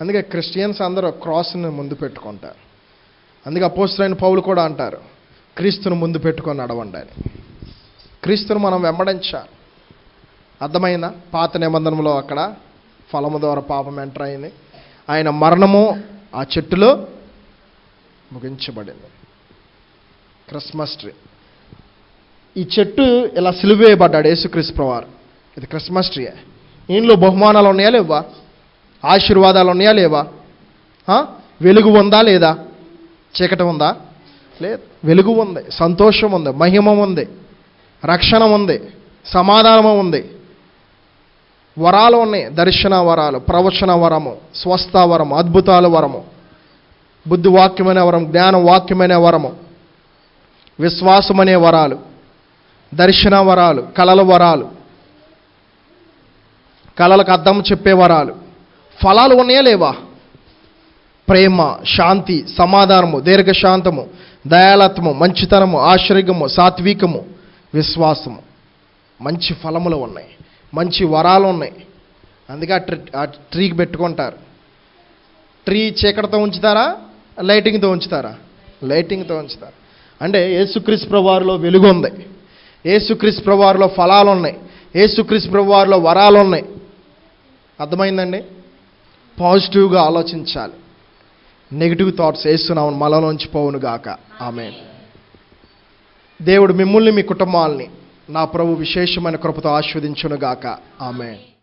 అందుకే క్రిస్టియన్స్ అందరూ క్రాస్ని ముందు పెట్టుకుంటారు. అందుకే అపోస్తలుడైన పౌలు కూడా అంటారు, క్రీస్తును ముందు పెట్టుకొని నడవండి అని. క్రీస్తును మనం వెంబడించాలి. అర్థమైందా? పాత నిబంధనలో అక్కడ ఫలము ద్వారా పాపం ఎంటర్ అయింది. ఆయన మరణము ఆ చెట్టులో ముగించబడింది. క్రిస్మస్ ట్రీ, ఈ చెట్టు ఇలా సిలువ వేయబడ్డాడు యేసుక్రీస్తు ప్రభువారు. ఇది క్రిస్మస్ ట్రీ. ఇంట్లో బహుమానాలు ఉన్నాయా లేవా? ఆశీర్వాదాలు ఉన్నాయా లేవా? వెలుగు ఉందా లేదా? చీకటి ఉందా? లేదు. వెలుగు ఉంది, సంతోషం ఉంది, మహిమ ఉంది, రక్షణ ఉంది, సమాధానము ఉంది, వరాలు ఉన్నాయి. దర్శన వరాలు, ప్రవచన వరము, స్వస్థ వరము, అద్భుతాల వరము, బుద్ధి వాక్యమనే వరం, జ్ఞాన వాక్యమనే వరము, విశ్వాసం అనే వరాలు, దర్శన వరాలు, కళల వరాలు, కళలకు అర్థం చెప్పే వరాలు. ఫలాలు ఉన్నాయా లేవా? ప్రేమ, శాంతి, సమాధానము, దీర్ఘశాంతము, దయాలత్వము, మంచితనము, ఆశ్చర్యము, సాత్వికము, విశ్వాసము. మంచి ఫలములు ఉన్నాయి, మంచి వరాలు ఉన్నాయి. అందుకే ఆ ట్రీకి పెట్టుకుంటారు. ట్రీ చీకటితో ఉంచుతారా, లైటింగ్తో ఉంచుతారా? లైటింగ్తో ఉంచుతారు. అంటే యేసుక్రీస్తు ప్రభువారిలో వెలుగు ఉంది, యేసుక్రీస్తు ప్రభువారిలో ఫలాలు ఉన్నాయి, యేసుక్రీస్తు ప్రభువారిలో వరాలు ఉన్నాయి. అర్థమైందండి? పాజిటివ్గా ఆలోచించాలి. నెగిటివ్ థాట్స్ యేసునామమున మనలోంచి పోవును గాక. ఆమేన్. దేవుడు మిమ్మల్ని, మీ కుటుంబాలని నా ప్రభు విశేషమైన కృపతో ఆశీర్వదించును గాక. ఆమేన్.